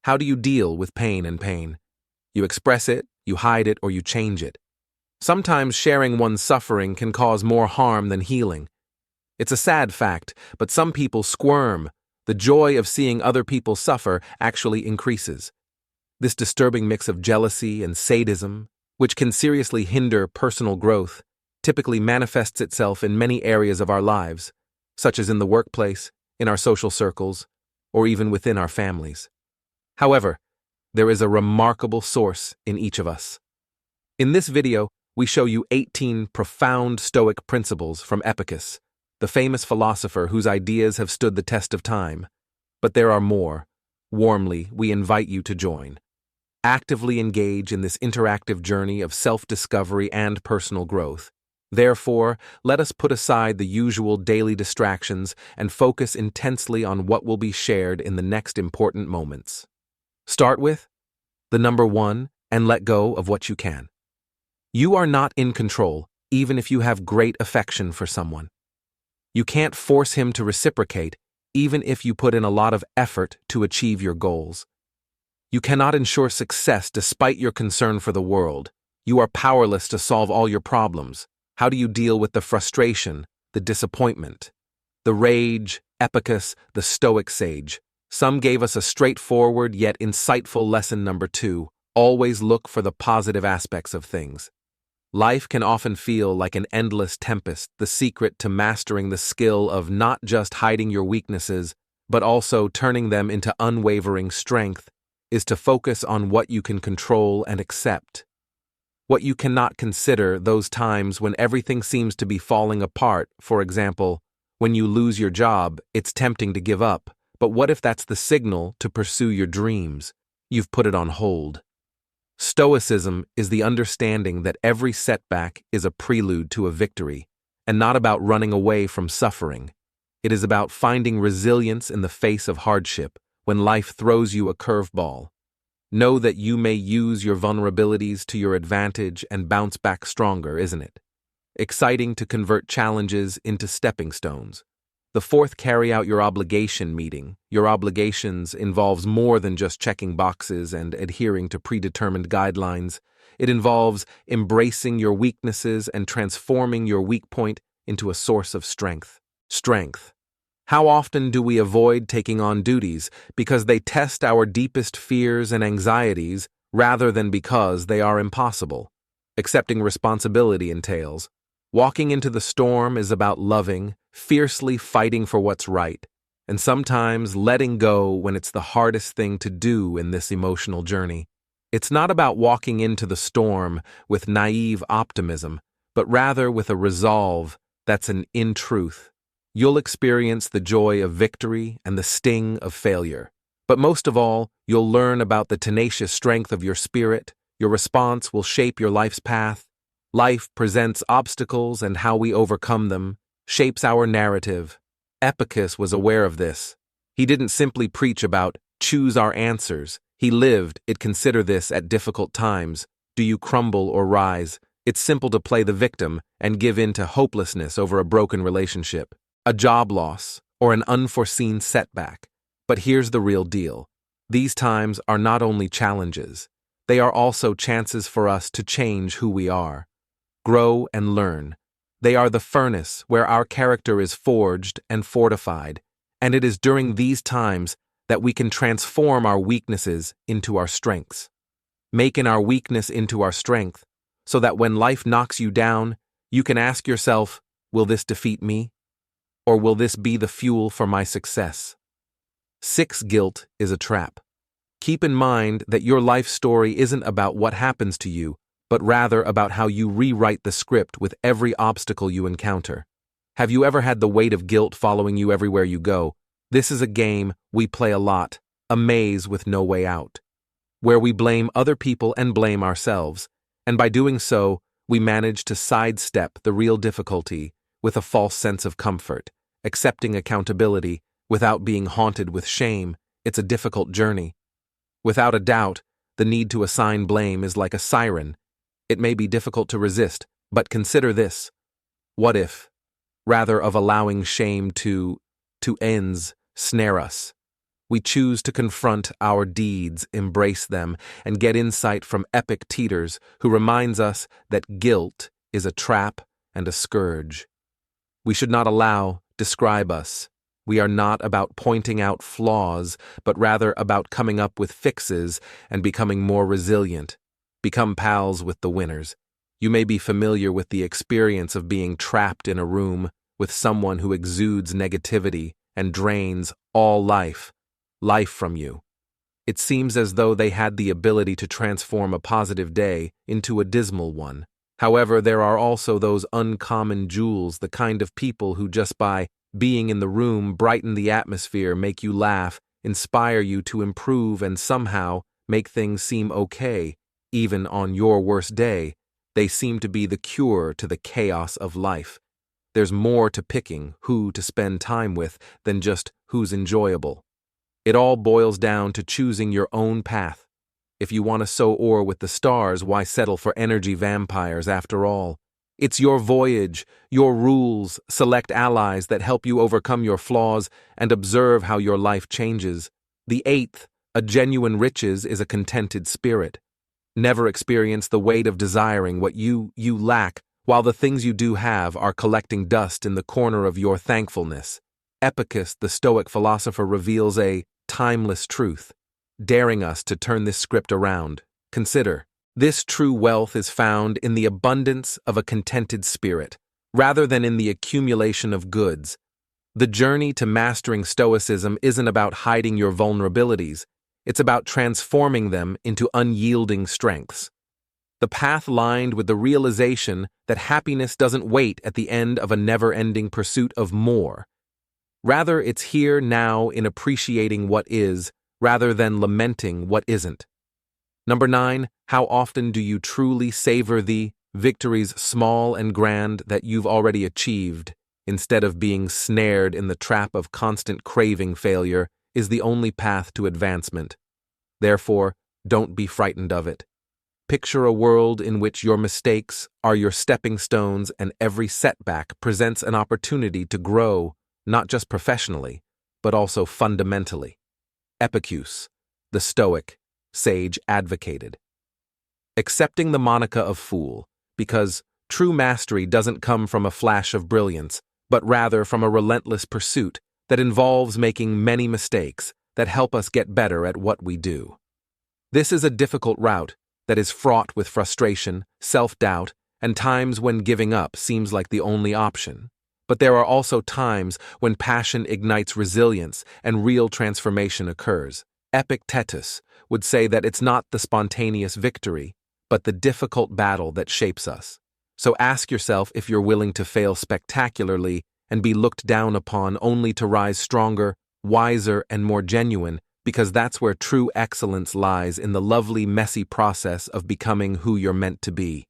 How do you deal with pain and pain? You express it, you hide it, or you change it. Sometimes sharing one's suffering can cause more harm than healing. It's a sad fact, but some people squirm. The joy of seeing other people suffer actually increases. This disturbing mix of jealousy and sadism, which can seriously hinder personal growth, typically manifests itself in many areas of our lives, such as in the workplace, in our social circles, or even within our families. However, there is a remarkable source in each of us. In this video, we show you 18 profound Stoic principles from Epicurus, the famous philosopher whose ideas have stood the test of time. But there are more. Warmly, we invite you to join. Actively engage in this interactive journey of self-discovery and personal growth. Therefore, let us put aside the usual daily distractions and focus intensely on what will be shared in the next important moments. Start with the number 1 and let go of what you can. You are not in control, even if you have great affection for someone. You can't force him to reciprocate, even if you put in a lot of effort to achieve your goals. You cannot ensure success despite your concern for the world. You are powerless to solve all your problems. How do you deal with the frustration, the disappointment, the rage? Epicurus, the Stoic sage. Some gave us a straightforward yet insightful lesson number 2. Always look for the positive aspects of things. Life can often feel like an endless tempest. The secret to mastering the skill of not just hiding your weaknesses, but also turning them into unwavering strength, is to focus on what you can control and accept. What you cannot consider those times when everything seems to be falling apart. For example, when you lose your job, it's tempting to give up. But what if that's the signal to pursue your dreams? You've put it on hold. Stoicism is the understanding that every setback is a prelude to a victory, and not about running away from suffering. It is about finding resilience in the face of hardship when life throws you a curveball. Know that you may use your vulnerabilities to your advantage and bounce back stronger, isn't it? Exciting to convert challenges into stepping stones. The 4th, carry out your obligation meeting. Your obligations involves more than just checking boxes and adhering to predetermined guidelines. It involves embracing your weaknesses and transforming your weak point into a source of strength. Strength. How often do we avoid taking on duties because they test our deepest fears and anxieties rather than because they are impossible? Accepting responsibility entails. Walking into the storm is about loving, fiercely fighting for what's right, and sometimes letting go when it's the hardest thing to do in this emotional journey. It's not about walking into the storm with naive optimism, but rather with a resolve that's an in truth. You'll experience the joy of victory and the sting of failure. But most of all, you'll learn about the tenacious strength of your spirit. Your response will shape your life's path. Life presents obstacles, and how we overcome them shapes our narrative. Epicurus was aware of this. He didn't simply preach about choose our answers. He lived it. Consider this at difficult times. Do you crumble or rise? It's simple to play the victim and give in to hopelessness over a broken relationship, a job loss, or an unforeseen setback. But here's the real deal. These times are not only challenges, they are also chances for us to change who we are, grow and learn. They are the furnace where our character is forged and fortified, and it is during these times that we can transform our weaknesses into our strengths. Making our weakness into our strength, so that when life knocks you down, you can ask yourself, will this defeat me? Or will this be the fuel for my success? 6. Guilt is a trap. Keep in mind that your life story isn't about what happens to you, but rather about how you rewrite the script with every obstacle you encounter. Have you ever had the weight of guilt following you everywhere you go? This is a game we play a lot, a maze with no way out, where we blame other people and blame ourselves, and by doing so, we manage to sidestep the real difficulty with a false sense of comfort. Accepting accountability without being haunted with shame, it's a difficult journey. Without a doubt, the need to assign blame is like a siren. It may be difficult to resist, but consider this. What if, rather of allowing shame to ends snare us, We choose to confront our deeds, embrace them, and get insight from Epictetus, who reminds us that guilt is a trap and a scourge. We should not allow describe us. We are not about pointing out flaws, but rather about coming up with fixes and becoming more resilient. Become pals with the winners. You may be familiar with the experience of being trapped in a room with someone who exudes negativity and drains all life from you. It seems as though they had the ability to transform a positive day into a dismal one. However, there are also those uncommon jewels, the kind of people who just by being in the room brighten the atmosphere, make you laugh, inspire you to improve, and somehow make things seem okay, even on your worst day. They seem to be the cure to the chaos of life. There's more to picking who to spend time with than just who's enjoyable. It all boils down to choosing your own path. If you want to soar with the stars, why settle for energy vampires after all? It's your voyage, your rules, select allies that help you overcome your flaws and observe how your life changes. The eighth, a genuine riches is a contented spirit. Never experience the weight of desiring what you lack, while the things you do have are collecting dust in the corner of your thankfulness. Epictetus, the Stoic philosopher, reveals a timeless truth, daring us to turn this script around. Consider, this true wealth is found in the abundance of a contented spirit, rather than in the accumulation of goods. The journey to mastering Stoicism isn't about hiding your vulnerabilities, it's about transforming them into unyielding strengths. The path lined with the realization that happiness doesn't wait at the end of a never-ending pursuit of more. Rather, it's here now in appreciating what is, rather than lamenting what isn't. Number 9, how often do you truly savor the victories, small and grand, that you've already achieved, instead of being snared in the trap of constant craving? Failure is the only path to advancement. Therefore, don't be frightened of it. Picture a world in which your mistakes are your stepping stones and every setback presents an opportunity to grow, not just professionally, but also fundamentally. Epictetus, the Stoic sage, advocated accepting the moniker of fool, because true mastery doesn't come from a flash of brilliance, but rather from a relentless pursuit that involves making many mistakes that help us get better at what we do. This is a difficult route that is fraught with frustration, self-doubt, and times when giving up seems like the only option. But there are also times when passion ignites resilience and real transformation occurs. Epictetus would say that it's not the spontaneous victory, but the difficult battle that shapes us. So ask yourself if you're willing to fail spectacularly and be looked down upon only to rise stronger, wiser, and more genuine, because that's where true excellence lies, in the lovely, messy process of becoming who you're meant to be.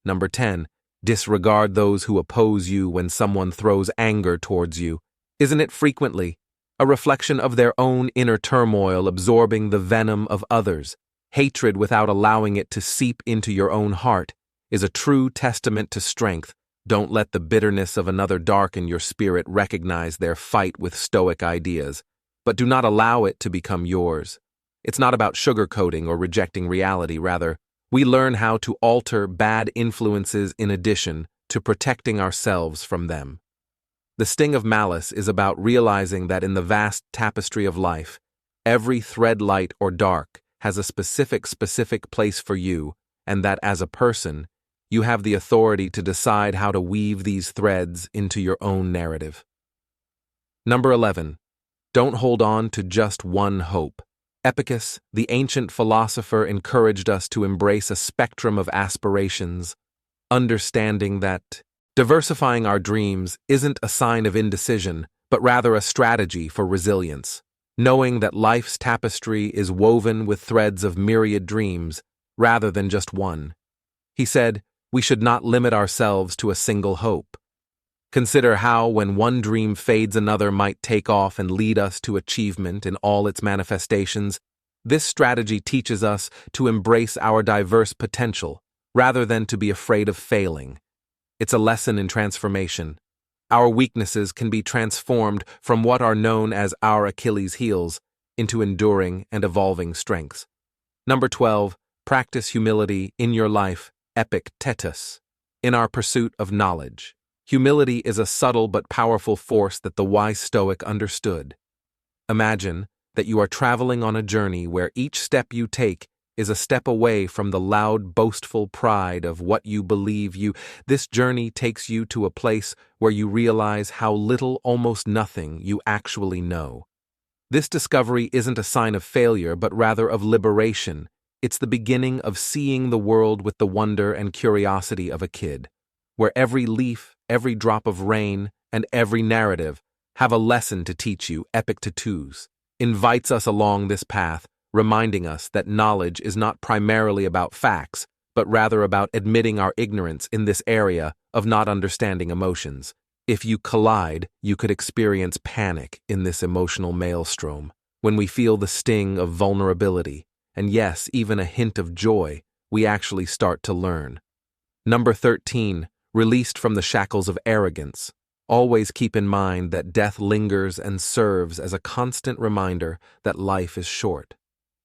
Number 10. Disregard those who oppose you. When someone throws anger towards you, isn't it frequently a reflection of their own inner turmoil absorbing the venom of others? Hatred without allowing it to seep into your own heart is a true testament to strength. Don't let the bitterness of another darken your spirit. Recognize their fight with Stoic ideas, but do not allow it to become yours. It's not about sugarcoating or rejecting reality. Rather, we learn how to alter bad influences in addition to protecting ourselves from them. The sting of malice is about realizing that in the vast tapestry of life, every thread, light or dark, has a specific place for you, and that as a person, you have the authority to decide how to weave these threads into your own narrative. Number 11. Don't hold on to just one hope. Epictetus, the ancient philosopher, encouraged us to embrace a spectrum of aspirations, understanding that diversifying our dreams isn't a sign of indecision, but rather a strategy for resilience. Knowing that life's tapestry is woven with threads of myriad dreams, rather than just one. He said, we should not limit ourselves to a single hope. Consider how, when one dream fades, another might take off and lead us to achievement in all its manifestations. This strategy teaches us to embrace our diverse potential, rather than to be afraid of failing. It's a lesson in transformation. Our weaknesses can be transformed from what are known as our Achilles' heels, into enduring and evolving strengths. Number 12, practice humility in your life, Epictetus. In our pursuit of knowledge, humility is a subtle but powerful force that the wise Stoic understood. Imagine that you are traveling on a journey where each step you take is a step away from the loud, boastful pride of what you believe you. This journey takes you to a place where you realize how little, almost nothing, you actually know. This discovery isn't a sign of failure, but rather of liberation. It's the beginning of seeing the world with the wonder and curiosity of a kid, where every leaf, every drop of rain, and every narrative have a lesson to teach you. Epictetus invites us along this path, reminding us that knowledge is not primarily about facts, but rather about admitting our ignorance in this area of not understanding emotions. If you collide, you could experience panic in this emotional maelstrom. When we feel the sting of vulnerability, and yes, even a hint of joy, we actually start to learn. Number 13, released from the shackles of arrogance. Always keep in mind that death lingers and serves as a constant reminder that life is short.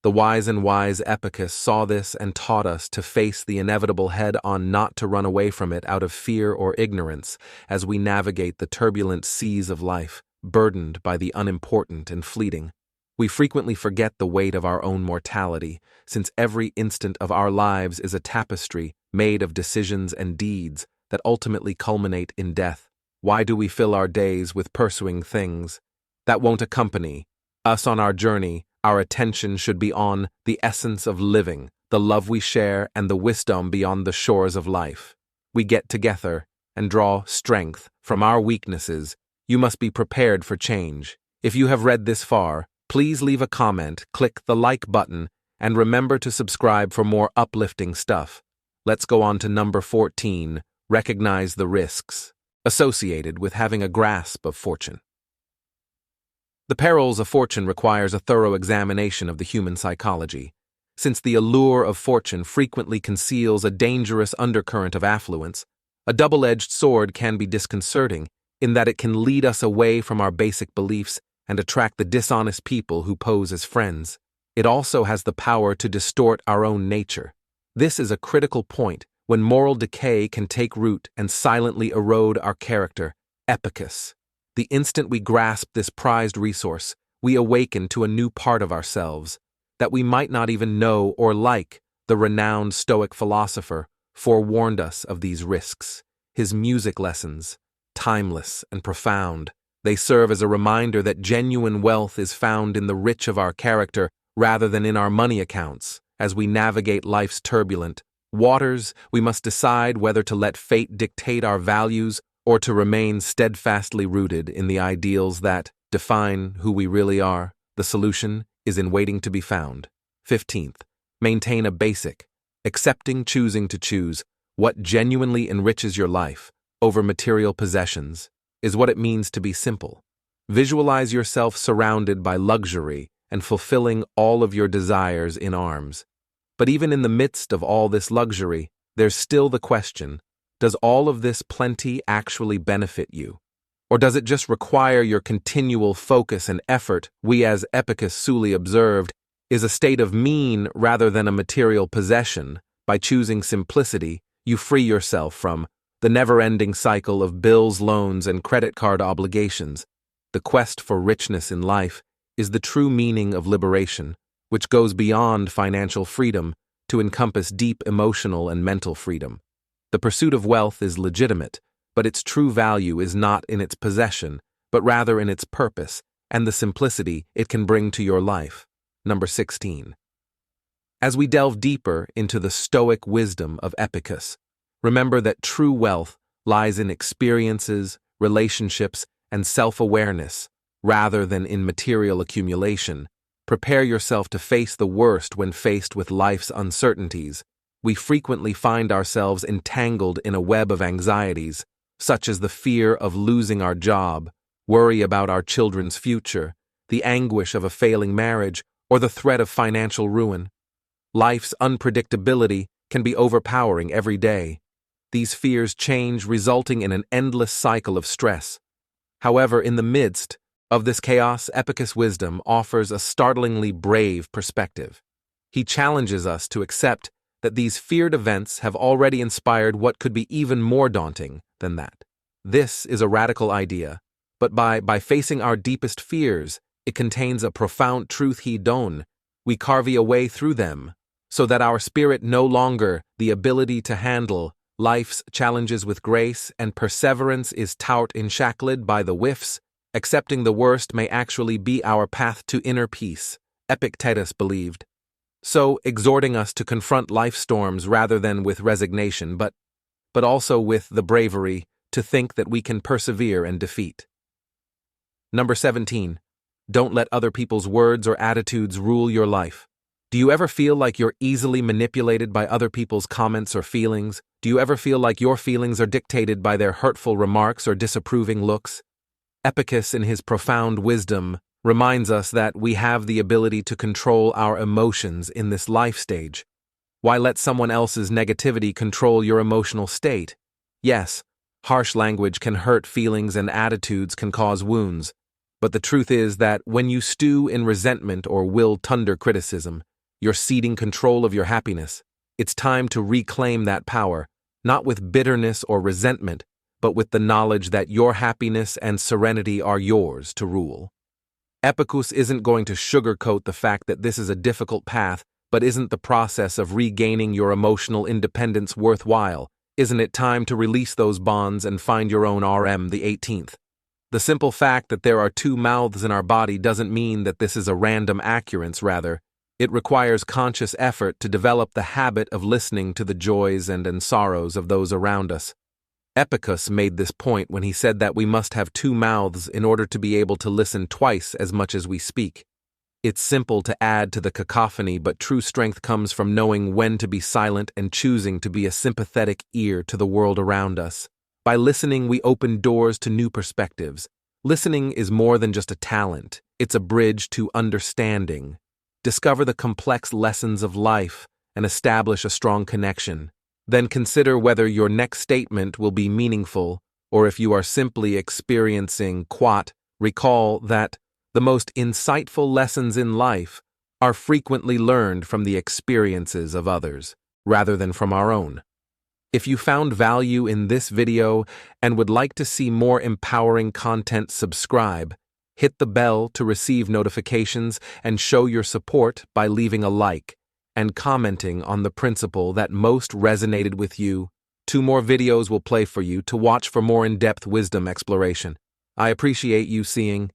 The wise Epictetus saw this and taught us to face the inevitable head-on, not to run away from it out of fear or ignorance as we navigate the turbulent seas of life, burdened by the unimportant and fleeting. We frequently forget the weight of our own mortality, since every instant of our lives is a tapestry made of decisions and deeds that ultimately culminate in death. Why do we fill our days with pursuing things that won't accompany us on our journey? Our attention should be on the essence of living, the love we share, and the wisdom beyond the shores of life. We get together and draw strength from our weaknesses. You must be prepared for change. If you have read this far, please leave a comment, click the like button, and remember to subscribe for more uplifting stuff. Let's go on to number 14, recognize the risks associated with having a grasp of fortune. The perils of fortune requires a thorough examination of the human psychology. Since the allure of fortune frequently conceals a dangerous undercurrent of affluence, a double-edged sword can be disconcerting in that it can lead us away from our basic beliefs and attract the dishonest people who pose as friends. It also has the power to distort our own nature. This is a critical point when moral decay can take root and silently erode our character. Epictetus. The instant we grasp this prized resource, we awaken to a new part of ourselves that we might not even know or like. The renowned Stoic philosopher forewarned us of these risks. His music lessons, timeless and profound, they serve as a reminder that genuine wealth is found in the rich of our character rather than in our money accounts. As we navigate life's turbulent waters, we must decide whether to let fate dictate our values or to remain steadfastly rooted in the ideals that define who we really are. The solution is in waiting to be found. 15th, maintain a basic, choosing to choose what genuinely enriches your life over material possessions is what it means to be simple. Visualize yourself surrounded by luxury and fulfilling all of your desires in arms. But even in the midst of all this luxury, there's still the question, does all of this plenty actually benefit you? Or does it just require your continual focus and effort? We, as Epictetus observed, is a state of mean rather than a material possession. By choosing simplicity, you free yourself from the never-ending cycle of bills, loans, and credit card obligations. The quest for richness in life is the true meaning of liberation, which goes beyond financial freedom to encompass deep emotional and mental freedom. The pursuit of wealth is legitimate, but its true value is not in its possession, but rather in its purpose and the simplicity it can bring to your life. Number 16. As we delve deeper into the Stoic wisdom of Epictetus, remember that true wealth lies in experiences, relationships, and self-awareness, rather than in material accumulation. Prepare yourself to face the worst when faced with life's uncertainties. We frequently find ourselves entangled in a web of anxieties, such as the fear of losing our job, worry about our children's future, the anguish of a failing marriage, or the threat of financial ruin. Life's unpredictability can be overpowering every day. These fears change, resulting in an endless cycle of stress. However, in the midst Of this chaos, Epicus' wisdom offers a startlingly brave perspective. He challenges us to accept that these feared events have already inspired what could be even more daunting than that. This is a radical idea, but by facing our deepest fears, it contains a profound truth. We carve a way through them, so that our spirit no longer the ability to handle life's challenges with grace and perseverance is tout enshackled by the whiffs. Accepting the worst may actually be our path to inner peace, Epictetus believed. So, exhorting us to confront life storms rather than with resignation, but also with the bravery to think that we can persevere and defeat. Number 17. Don't let other people's words or attitudes rule your life. Do you ever feel like you're easily manipulated by other people's comments or feelings? Do you ever feel like your feelings are dictated by their hurtful remarks or disapproving looks? Epicus, in his profound wisdom, reminds us that we have the ability to control our emotions in this life stage. Why let someone else's negativity control your emotional state? Yes, harsh language can hurt feelings and attitudes can cause wounds, but the truth is that when you stew in resentment or will thunder criticism, you're ceding control of your happiness. It's time to reclaim that power, not with bitterness or resentment, but with the knowledge that your happiness and serenity are yours to rule. Epicus isn't going to sugarcoat the fact that this is a difficult path, but isn't the process of regaining your emotional independence worthwhile? Isn't it time to release those bonds and find your own RM the 18th? The simple fact that there are two mouths in our body doesn't mean that this is a random occurrence, rather. It requires conscious effort to develop the habit of listening to the joys and sorrows of those around us. Epicus made this point when he said that we must have two mouths in order to be able to listen twice as much as we speak. It's simple to add to the cacophony, but true strength comes from knowing when to be silent and choosing to be a sympathetic ear to the world around us. By listening, we open doors to new perspectives. Listening is more than just a talent, it's a bridge to understanding. Discover the complex lessons of life and establish a strong connection. Then consider whether your next statement will be meaningful or if you are simply experiencing quat. Recall that the most insightful lessons in life are frequently learned from the experiences of others, rather than from our own. If you found value in this video and would like to see more empowering content, subscribe, hit the bell to receive notifications, and show your support by leaving a like and commenting on the principle that most resonated with you. 2 more videos will play for you to watch for more in-depth wisdom exploration. I appreciate you seeing